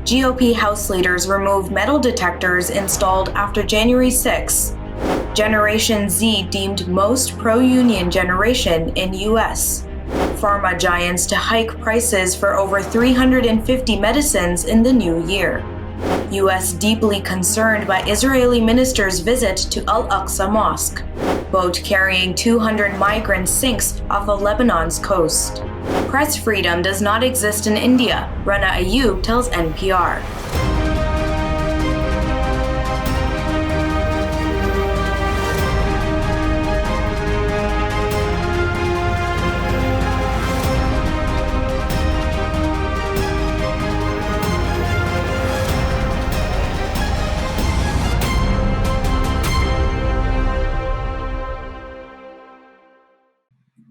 GOP House leaders remove metal detectors installed after January 6. Generation Z deemed most pro-union generation in U.S. Pharma giants to hike prices for over 350 medicines in the new year. U.S. deeply concerned by Israeli minister's visit to Al-Aqsa Mosque. Boat carrying 200 migrants sinks off of Lebanon's coast. Press freedom does not exist in India, Rana Ayyub tells NPR.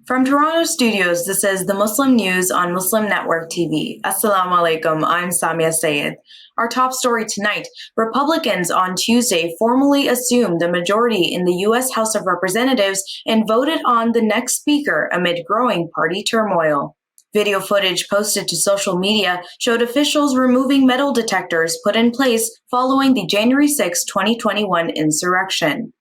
From Toronto studios, this is the Muslim News on Muslim Network TV. Assalamu alaikum, I'm Saamiyah Syed. Our top story tonight, Republicans on Tuesday formally assumed the majority in the U.S. House of Representatives and voted on the next speaker amid growing party turmoil. Video footage posted to social media showed officials removing metal detectors put in place following the January 6, 2021 insurrection.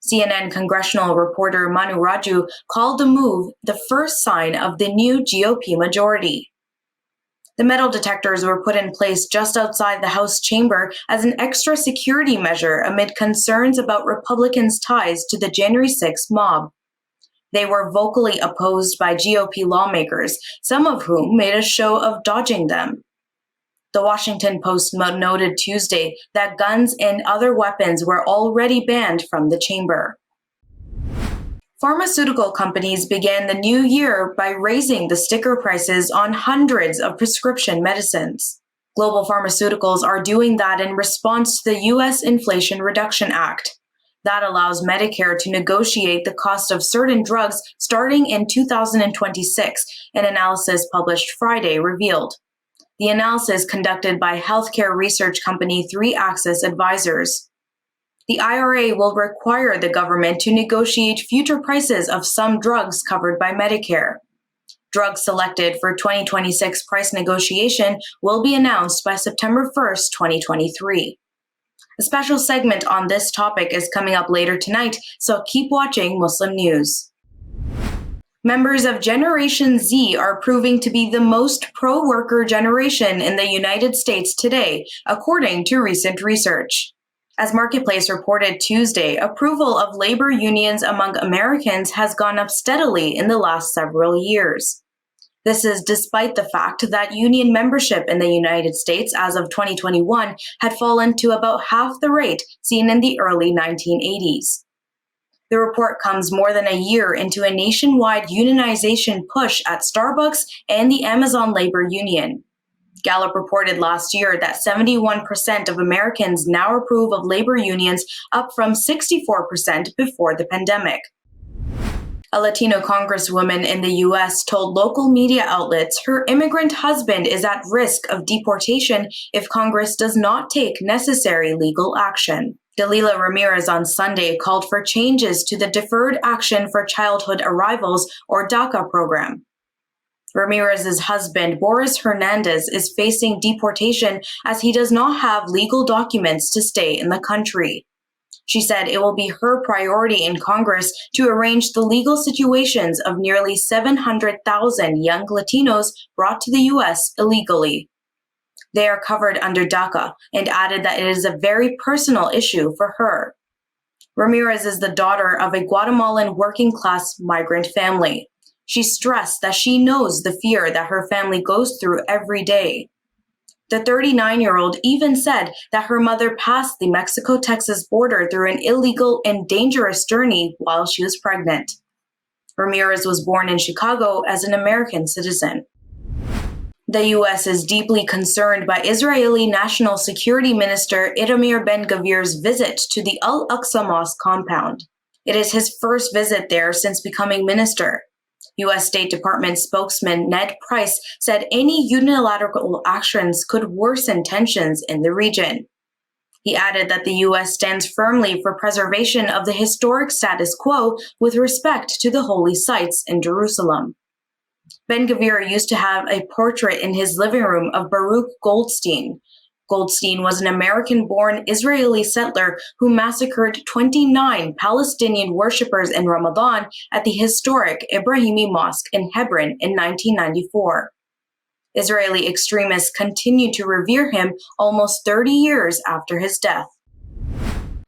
CNN congressional reporter Manu Raju called the move the first sign of the new GOP majority. The metal detectors were put in place just outside the House chamber as an extra security measure amid concerns about Republicans' ties to the January 6 mob. They were vocally opposed by GOP lawmakers, some of whom made a show of dodging them. The Washington Post noted Tuesday that guns and other weapons were already banned from the chamber. Pharmaceutical companies began the new year by raising the sticker prices on hundreds of prescription medicines. Global pharmaceuticals are doing that in response to the U.S. Inflation Reduction Act. That allows Medicare to negotiate the cost of certain drugs starting in 2026, an analysis published Friday revealed. The analysis conducted by healthcare research company 3Axis Advisors. The IRA will require the government to negotiate future prices of some drugs covered by Medicare. Drugs selected for 2026 price negotiation will be announced by September 1, 2023. A special segment on this topic is coming up later tonight, so keep watching Muslim News. Members of Generation Z are proving to be the most pro-worker generation in the United States today, according to recent research. As Marketplace reported Tuesday, approval of labor unions among Americans has gone up steadily in the last several years. This is despite the fact that union membership in the United States as of 2021 had fallen to about half the rate seen in the early 1980s. The report comes more than a year into a nationwide unionization push at Starbucks and the Amazon Labor Union. Gallup reported last year that 71% of Americans now approve of labor unions, up from 64% before the pandemic. A Latino Congresswoman in the U.S. told local media outlets her immigrant husband is at risk of deportation if Congress does not take necessary legal action. Dalila Ramirez on Sunday called for changes to the Deferred Action for Childhood Arrivals, or DACA program. Ramirez's husband, Boris Hernandez, is facing deportation as he does not have legal documents to stay in the country. She said it will be her priority in Congress to arrange the legal situations of nearly 700,000 young Latinos brought to the U.S. illegally. They are covered under DACA, and added that it is a very personal issue for her. Ramirez is the daughter of a Guatemalan working-class migrant family. She stressed that she knows the fear that her family goes through every day. The 39-year-old even said that her mother passed the Mexico-Texas border through an illegal and dangerous journey while she was pregnant. Ramirez was born in Chicago as an American citizen. The U.S. is deeply concerned by Israeli National Security Minister Itamar Ben-Gvir's visit to the Al-Aqsa Mosque compound. It is his first visit there since becoming minister. U.S. State Department spokesman Ned Price said any unilateral actions could worsen tensions in the region. He added that the U.S. stands firmly for preservation of the historic status quo with respect to the holy sites in Jerusalem. Ben-Gvir used to have a portrait in his living room of Baruch Goldstein, Goldstein was an American-born Israeli settler who massacred 29 Palestinian worshippers in Ramadan at the historic Ibrahimi Mosque in Hebron in 1994. Israeli extremists continue to revere him almost 30 years after his death.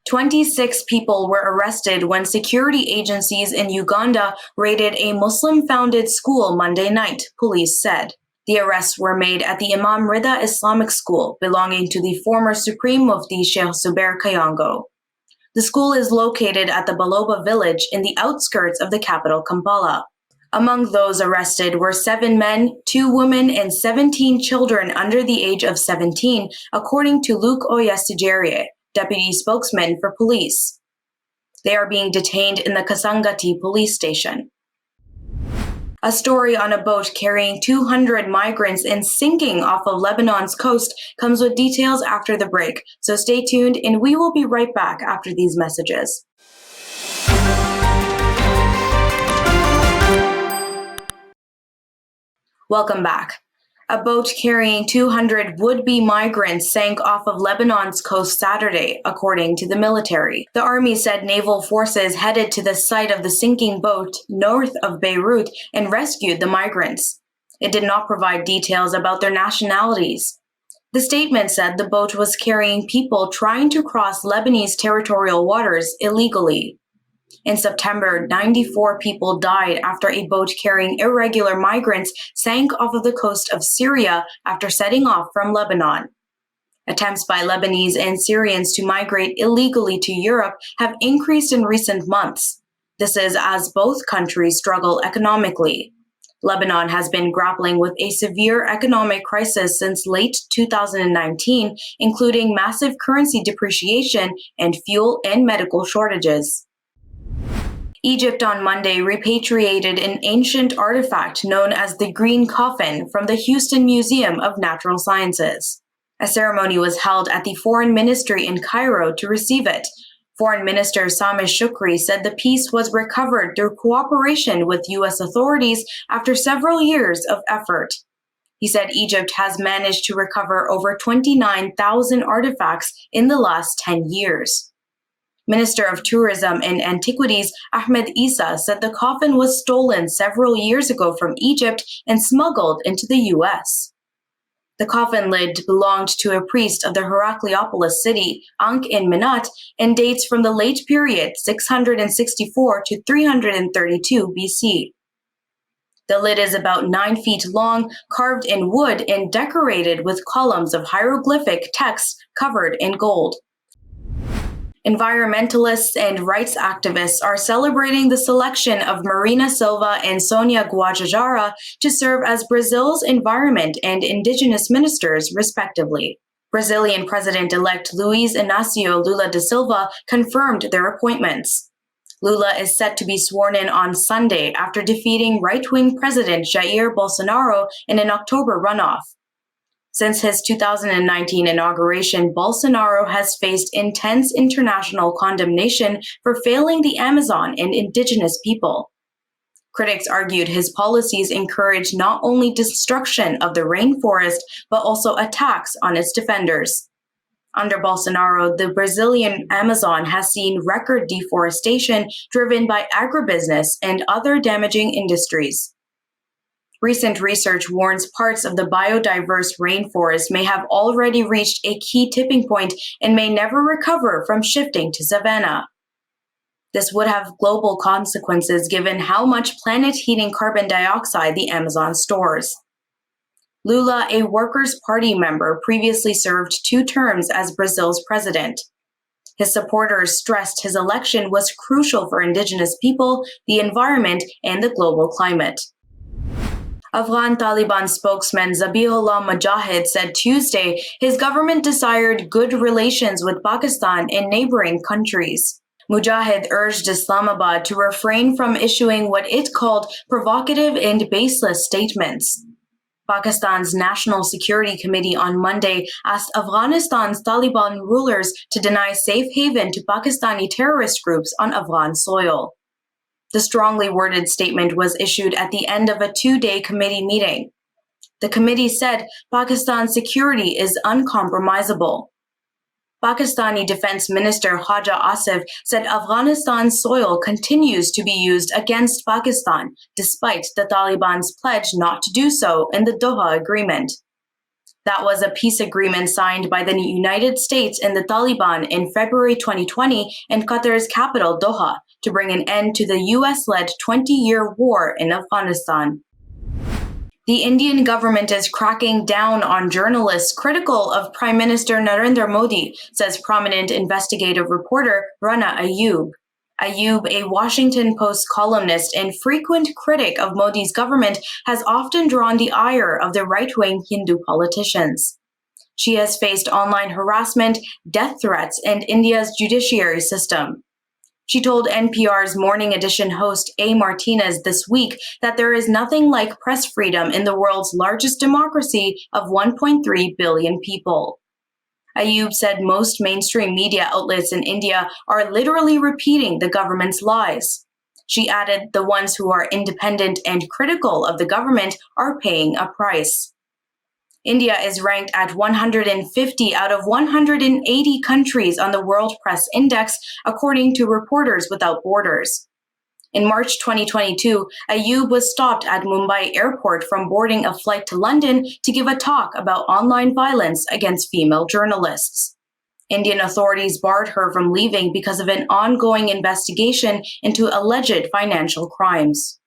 26 people were arrested when security agencies in Uganda raided a Muslim-founded school Monday night, police said. The arrests were made at the Imam Rida Islamic School, belonging to the former Supreme Mufti Sheikh Zubair Kayongo. The school is located at the Baloba village in the outskirts of the capital, Kampala. Among those arrested were 7 men, 2 women, and 17 children under the age of 17, according to Luke Oyesijerie, deputy spokesman for police. They are being detained in the Kasangati police station. A story on a boat carrying 200 migrants and sinking off of Lebanon's coast comes with details after the break, so stay tuned and we will be right back after these messages. Welcome back. A boat carrying 200 would-be migrants sank off of Lebanon's coast Saturday, according to the military. The army said naval forces headed to the site of the sinking boat north of Beirut and rescued the migrants. It did not provide details about their nationalities. The statement said the boat was carrying people trying to cross Lebanese territorial waters illegally. In September, 94 people died after a boat carrying irregular migrants sank off of the coast of Syria after setting off from Lebanon. Attempts by Lebanese and Syrians to migrate illegally to Europe have increased in recent months. This is as both countries struggle economically. Lebanon has been grappling with a severe economic crisis since late 2019, including massive currency depreciation and fuel and medical shortages. Egypt on Monday repatriated an ancient artifact known as the Green Coffin from the Houston Museum of Natural Sciences. A ceremony was held at the Foreign Ministry in Cairo to receive it. Foreign Minister Sameh Shoukry said the piece was recovered through cooperation with U.S. authorities after several years of effort. He said Egypt has managed to recover over 29,000 artifacts in the last 10 years. Minister of Tourism and Antiquities Ahmed Issa said the coffin was stolen several years ago from Egypt and smuggled into the U.S. The coffin lid belonged to a priest of the Heracleopolis city, Ankh in Minat, and dates from the late period 664 to 332 BC. The lid is about 9 feet long, carved in wood and decorated with columns of hieroglyphic text covered in gold. Environmentalists and rights activists are celebrating the selection of Marina Silva and Sonia Guajajara to serve as Brazil's environment and indigenous ministers, respectively. Brazilian President-elect Luiz Inácio Lula da Silva confirmed their appointments. Lula is set to be sworn in on Sunday after defeating right-wing President Jair Bolsonaro in an October runoff. Since his 2019 inauguration, Bolsonaro has faced intense international condemnation for failing the Amazon and indigenous people. Critics argued his policies encourage not only destruction of the rainforest, but also attacks on its defenders. Under Bolsonaro, the Brazilian Amazon has seen record deforestation driven by agribusiness and other damaging industries. Recent research warns parts of the biodiverse rainforest may have already reached a key tipping point and may never recover from shifting to savanna. This would have global consequences given how much planet-heating carbon dioxide the Amazon stores. Lula, a Workers' Party member, previously served 2 terms as Brazil's president. His supporters stressed his election was crucial for indigenous people, the environment, and the global climate. Afghan Taliban spokesman Zabihullah Mujahid said Tuesday his government desired good relations with Pakistan and neighboring countries. Mujahid urged Islamabad to refrain from issuing what it called provocative and baseless statements. Pakistan's National Security Committee on Monday asked Afghanistan's Taliban rulers to deny safe haven to Pakistani terrorist groups on Afghan soil. The strongly worded statement was issued at the end of a 2-day committee meeting. The committee said Pakistan's security is uncompromisable. Pakistani Defense Minister Khaja Asif said Afghanistan's soil continues to be used against Pakistan, despite the Taliban's pledge not to do so in the Doha Agreement. That was a peace agreement signed by the United States and the Taliban in February 2020 in Qatar's capital, Doha, to bring an end to the US-led 20-year war in Afghanistan. The Indian government is cracking down on journalists critical of Prime Minister Narendra Modi, says prominent investigative reporter Rana Ayyub. Ayyub, a Washington Post columnist and frequent critic of Modi's government, has often drawn the ire of the right-wing Hindu politicians. She has faced online harassment, death threats, and India's judiciary system. She told NPR's Morning Edition host A. Martinez this week that there is nothing like press freedom in the world's largest democracy of 1.3 billion people. Ayyub said most mainstream media outlets in India are literally repeating the government's lies. She added the ones who are independent and critical of the government are paying a price. India is ranked at 150 out of 180 countries on the World Press Index, according to Reporters Without Borders. In March 2022, Ayyub was stopped at Mumbai airport from boarding a flight to London to give a talk about online violence against female journalists. Indian authorities barred her from leaving because of an ongoing investigation into alleged financial crimes.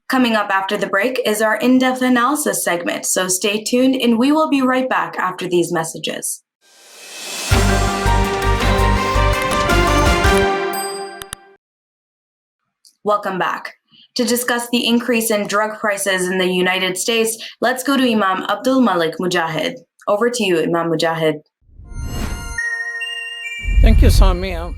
Coming up after the break is our in-depth analysis segment, so stay tuned and we will be right back after these messages. Welcome back. To discuss the increase in drug prices in the United States, let's go to Imam Abdul Malik Mujahid. Over to you, Imam Mujahid. Thank you, Saamiyah.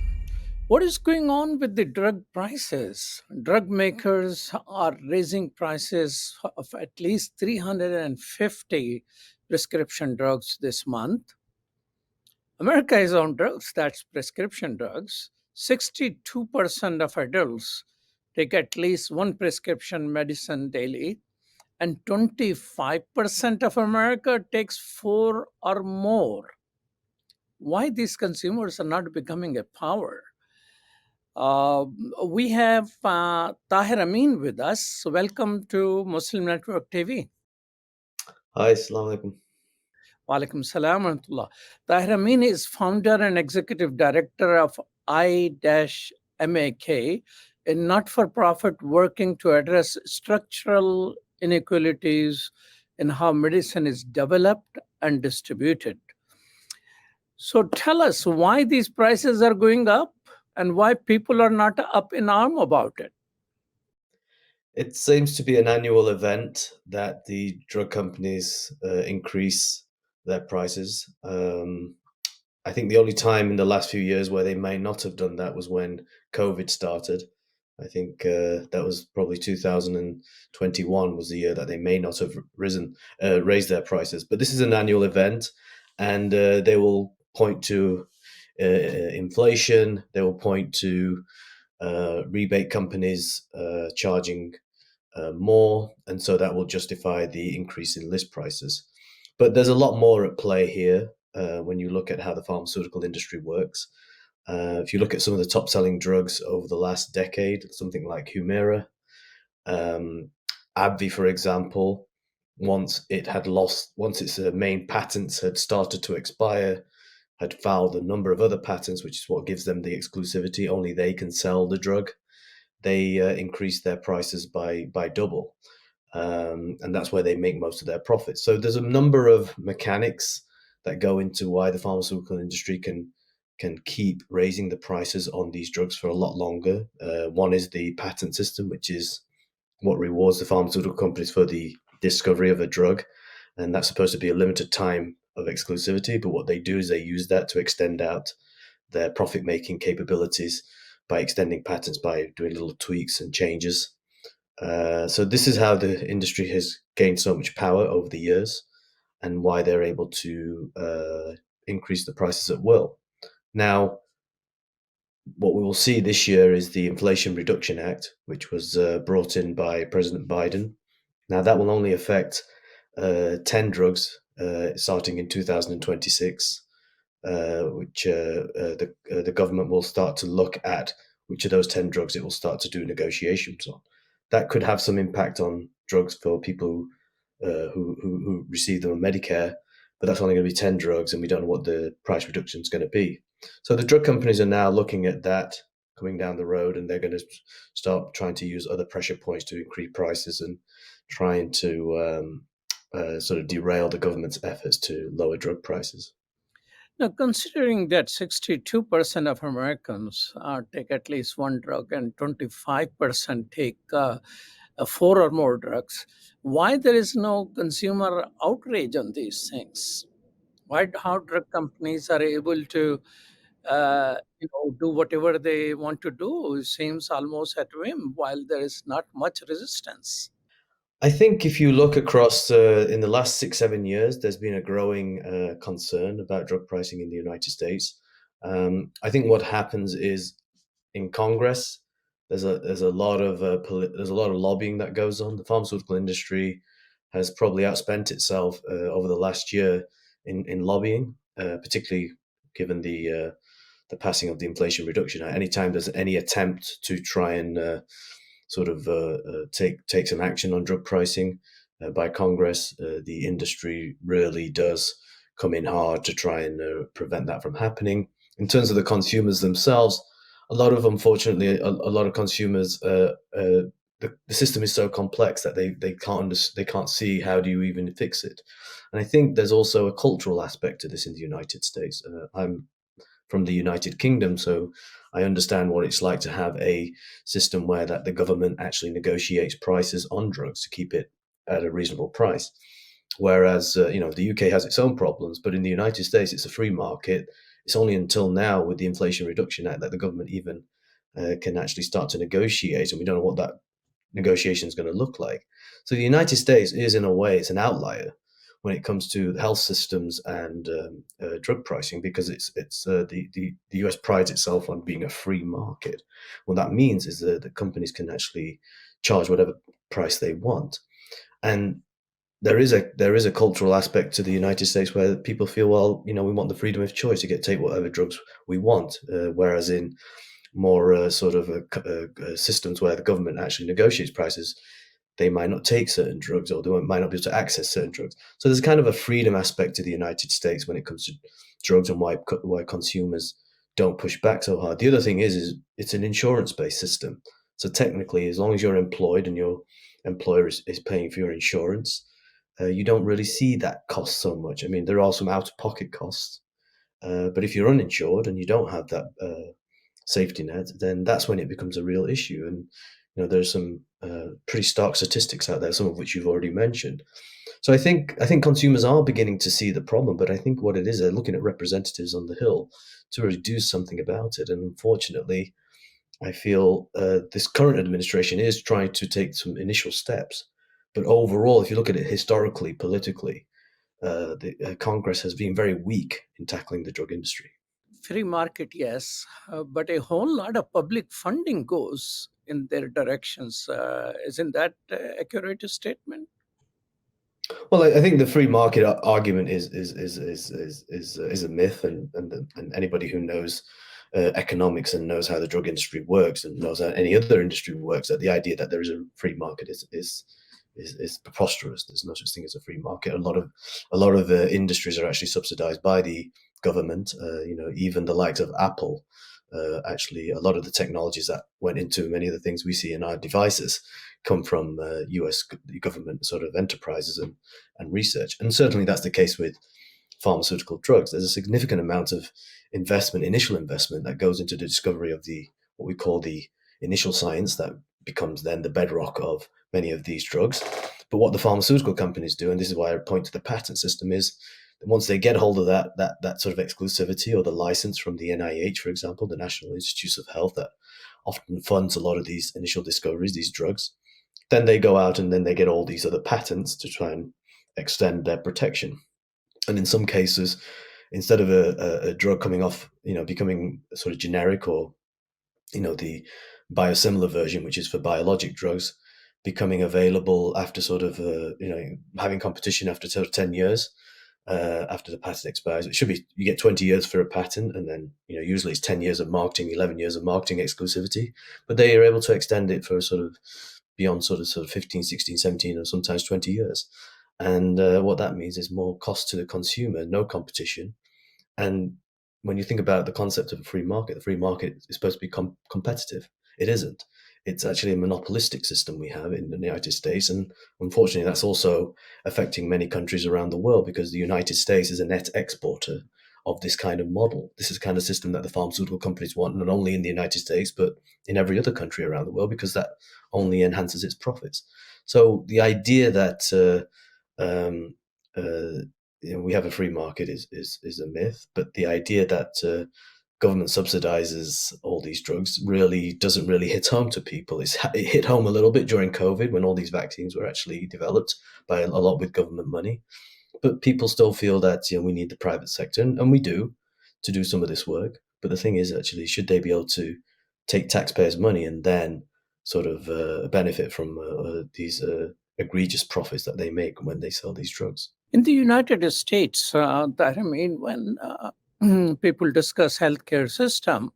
What is going on with the drug prices? Drug makers are raising prices of at least 350 prescription drugs this month. America is on drugs, that's prescription drugs. 62% of adults take at least one prescription medicine daily, and 25% of America takes four or more. Why these consumers are not becoming a power? We have Tahir Amin with us. Welcome to Muslim Network TV. Hi, Assalamu alaikum. Walaikum salam wa rahmatullah. Tahir Amin is founder and executive director of I-MAK, a not-for-profit working to address structural inequalities in how medicine is developed and distributed. So tell us why these prices are going up and why people are not up in arm about it. It seems to be an annual event that the drug companies increase their prices. I think the only time in the last few years where they may not have done that was when COVID started. I think that was probably 2021 was the year that they may not have raised their prices. But this is an annual event, and they will point to inflation. They will point to rebate companies charging more, and so that will justify the increase in list prices. But there's a lot more at play here when you look at how the pharmaceutical industry works. If you look at some of the top-selling drugs over the last decade, something like Humira, AbbVie, for example, once its main patents had started to expire, had filed a number of other patents, which is what gives them the exclusivity. Only they can sell the drug. They increase their prices by double, and that's where they make most of their profits. So there's a number of mechanics that go into why the pharmaceutical industry can keep raising the prices on these drugs for a lot longer. One is the patent system, which is what rewards the pharmaceutical companies for the discovery of a drug, and that's supposed to be a limited time of exclusivity. But what they do is they use that to extend out their profit-making capabilities by extending patents, by doing little tweaks and changes. So this is how the industry has gained so much power over the years, and why they're able to increase the prices at will. Now, what we will see this year is the Inflation Reduction Act, which was brought in by President Biden. Now, that will only affect 10 drugs starting in 2026, which the government will start to look at which of those 10 drugs it will start to do negotiations on. That could have some impact on drugs for people who receive them on Medicare, but that's only going to be 10 drugs, and we don't know what the price reduction is going to be. So the drug companies are now looking at that coming down the road, and they're going to start trying to use other pressure points to increase prices and trying to sort of derail the government's efforts to lower drug prices. Now, considering that 62% of Americans take at least one drug and 25% take four or more drugs, why there is no consumer outrage on these things? How drug companies are able to do whatever they want to do seems almost at whim, while there is not much resistance. I think if you look across in the last 6-7 years, there's been a growing concern about drug pricing in the United States. I think what happens is in Congress, there's a lot of there's a lot of lobbying that goes on. The pharmaceutical industry has probably outspent itself over the last year in lobbying, particularly given the passing of the Inflation Reduction Act. Anytime there's any attempt to try and sort of take some action on drug pricing by Congress, the industry really does come in hard to try and prevent that from happening. In terms of the consumers themselves, unfortunately, a lot of consumers, the system is so complex that they can't see how do you even fix it. And I think there's also a cultural aspect to this in the United States. I'm from the United Kingdom, so I understand what it's like to have a system where that the government actually negotiates prices on drugs to keep it at a reasonable price. Whereas the UK has its own problems, but in the United States it's a free market. It's only until now with the Inflation Reduction Act that the government even can actually start to negotiate, and we don't know what that negotiation is going to look like. So the United States is, in a way, it's an outlier when it comes to health systems and drug pricing, because the US prides itself on being a free market. What that means is that the companies can actually charge whatever price they want, and there is a cultural aspect to the United States where people feel, well, we want the freedom of choice to take whatever drugs we want, whereas in more systems where the government actually negotiates prices, they might not take certain drugs, or they might not be able to access certain drugs. So there's kind of a freedom aspect to the United States when it comes to drugs, and why consumers don't push back so hard. The other thing is it's an insurance-based system. So technically, as long as you're employed and your employer is paying for your insurance, you don't really see that cost so much. I mean, there are some out-of-pocket costs, but if you're uninsured and you don't have that safety net, then that's when it becomes a real issue. And there's some pretty stark statistics out there, some of which you've already mentioned. So I think consumers are beginning to see the problem, but I think what it is, they're looking at representatives on the Hill to really do something about it. And unfortunately, I feel this current administration is trying to take some initial steps. But overall, if you look at it historically, politically, the Congress has been very weak in tackling the drug industry. Free market, yes, but a whole lot of public funding goes in their directions. Isn't that accurate statement? Well, I think the free market argument is a myth, and anybody who knows economics and knows how the drug industry works and knows how any other industry works, that the idea that there is a free market is preposterous. There's no such thing as a free market. A lot of industries are actually subsidized by the government. Even the likes of Apple. Actually, a lot of the technologies that went into many of the things we see in our devices come from US government sort of enterprises and research. And certainly that's the case with pharmaceutical drugs. There's a significant amount of initial investment that goes into the discovery of what we call the initial science that becomes then the bedrock of many of these drugs. But what the pharmaceutical companies do, and this is why I point to the patent system, is once they get hold of that sort of exclusivity or the license from the NIH, for example, the National Institutes of Health, that often funds a lot of these initial discoveries, these drugs, then they go out and then they get all these other patents to try and extend their protection. And in some cases, instead of a drug coming off, becoming sort of generic, or the biosimilar version, which is for biologic drugs, becoming available after sort of having competition after sort of 10 years after the patent expires. It should be you get 20 years for a patent, and then usually it's 10 years of marketing, 11 years of marketing exclusivity, but they are able to extend it for sort of beyond sort of 15, 16, 17, or sometimes 20 years. And what that means is more cost to the consumer, no competition. And when you think about the concept of a free market, the free market is supposed to be competitive. It isn't. It's actually a monopolistic system we have in the United States. And unfortunately, that's also affecting many countries around the world, because the United States is a net exporter of this kind of model. This is the kind of system that the pharmaceutical companies want, not only in the United States, but in every other country around the world, because that only enhances its profits. So the idea that we have a free market is a myth, but the idea that government subsidizes all these drugs really doesn't really hit home to people. It hit home a little bit during COVID, when all these vaccines were actually developed by a lot with government money. But people still feel that we need the private sector, and we do, to do some of this work. But the thing is, actually, should they be able to take taxpayers' money and then sort of benefit from these egregious profits that they make when they sell these drugs? In the United States, when people discuss healthcare system,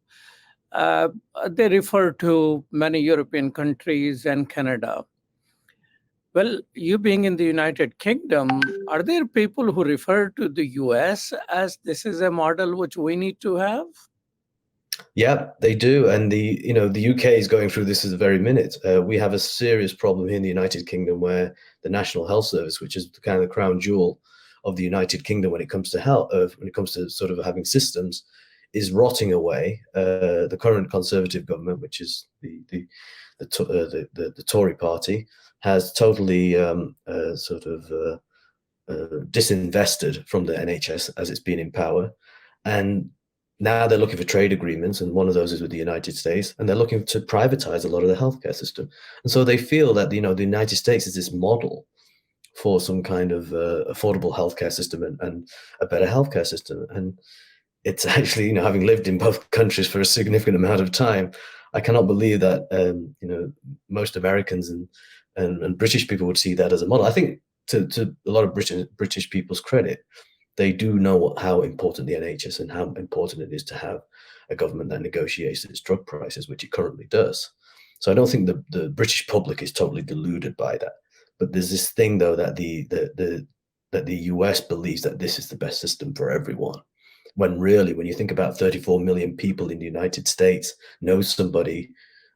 they refer to many European countries and Canada. Well, you being in the United Kingdom, are there people who refer to the US as this is a model which we need to have? Yeah, they do, and the UK is going through this at the very minute. We have a serious problem here in the United Kingdom, where the National Health Service, which is kind of the crown jewel of the United Kingdom when it comes to health, when it comes to sort of having systems, is rotting away. The current Conservative government, which is the Tory party, has totally disinvested from the NHS as it's been in power, and now they're looking for trade agreements, and one of those is with the United States, and they're looking to privatize a lot of the healthcare system. And so they feel that the United States is this model for some kind of affordable healthcare system and a better healthcare system. And it's actually, having lived in both countries for a significant amount of time, I cannot believe that most Americans and British people would see that as a model. I think to a lot of British people's credit, they do know how important the NHS and how important it is to have a government that negotiates its drug prices, which it currently does. So I don't think the British public is totally deluded by that. But there's this thing, though, that the US believes that this is the best system for everyone. When really, when you think about 34 million people in the United States know somebody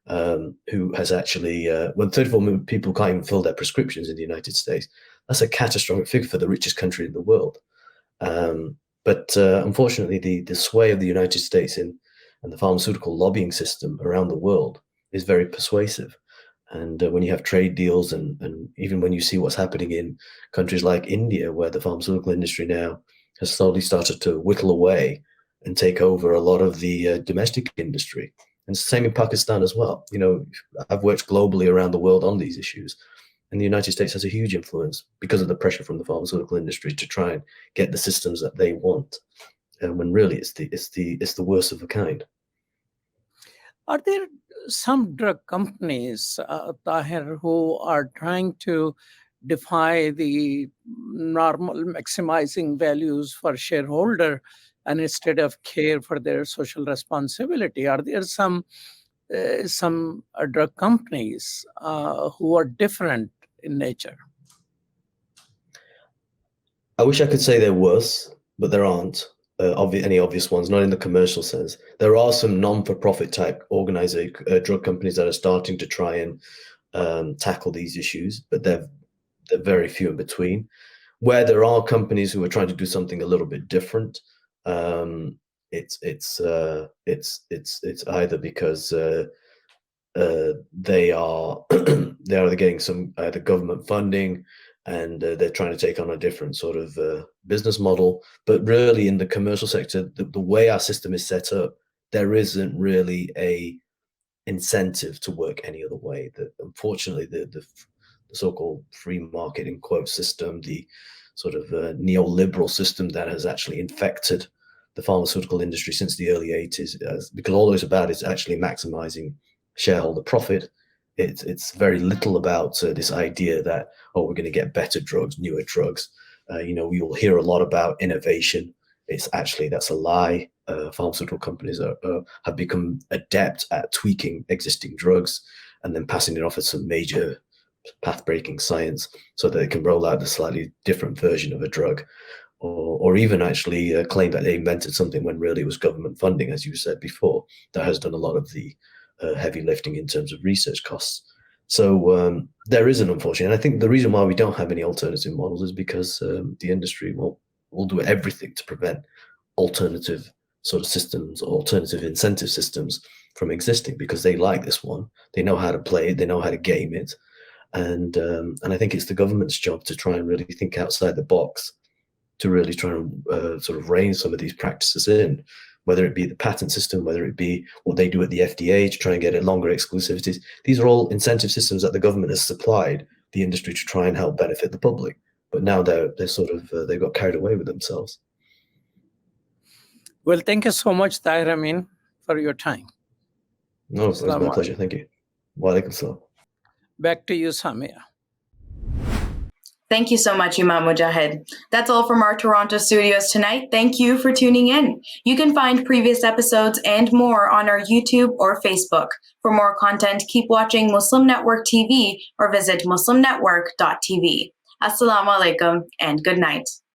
who has actually, when 34 million people can't even fill their prescriptions in the United States, that's a catastrophic figure for the richest country in the world. But unfortunately, the sway of the United States and the pharmaceutical lobbying system around the world is very persuasive. And when you have trade deals, and even when you see what's happening in countries like India, where the pharmaceutical industry now has slowly started to whittle away and take over a lot of the domestic industry. And it's the same in Pakistan as well. I've worked globally around the world on these issues, and the United States has a huge influence because of the pressure from the pharmaceutical industry to try and get the systems that they want. And when really it's the worst of a kind. Are there some drug companies, Tahir, who are trying to defy the normal maximizing values for shareholder, and instead of care for their social responsibility? Are there some drug companies who are different in nature? I wish I could say there was, but there aren't any obvious ones, not in the commercial sense. There are some non-for-profit type drug companies that are starting to try and tackle these issues, but they're very few in between. Where there are companies who are trying to do something a little bit different, it's either because they are getting some either government funding, and they're trying to take on a different sort of business model. But really, in the commercial sector, the way our system is set up, there isn't really a incentive to work any other way. Unfortunately, the so-called free market in quote system, the sort of neoliberal system that has actually infected the pharmaceutical industry since the early 80s, because all it's about is actually maximizing shareholder profit It's very little about this idea that, oh, we're going to get better drugs, newer drugs. We will hear a lot about innovation. It's actually, that's a lie. Pharmaceutical companies have become adept at tweaking existing drugs and then passing it off as some major path-breaking science so that they can roll out a slightly different version of a drug, or even actually claim that they invented something when really it was government funding, as you said before, that has done a lot of the heavy lifting in terms of research costs. So there is an unfortunate, and I think the reason why we don't have any alternative models is because the industry will do everything to prevent alternative sort of systems, alternative incentive systems from existing, because they like this one. They know how to play it. They know how to game it. And I think it's the government's job to try and really think outside the box, to really try and sort of rein some of these practices in, whether it be the patent system, whether it be what they do at the FDA to try and get a longer exclusivities. These are all incentive systems that the government has supplied the industry to try and help benefit the public. But now they're sort of, they got carried away with themselves. Well, thank you so much, Tahir Amin, for your time. No, it's my pleasure. Thank you. Wa alaikum salam. Back to you, Saamiyah. Thank you so much, Imam Mujahid. That's all from our Toronto studios tonight. Thank you for tuning in. You can find previous episodes and more on our YouTube or Facebook. For more content, keep watching Muslim Network TV or visit muslimnetwork.tv. Assalamu alaikum and good night.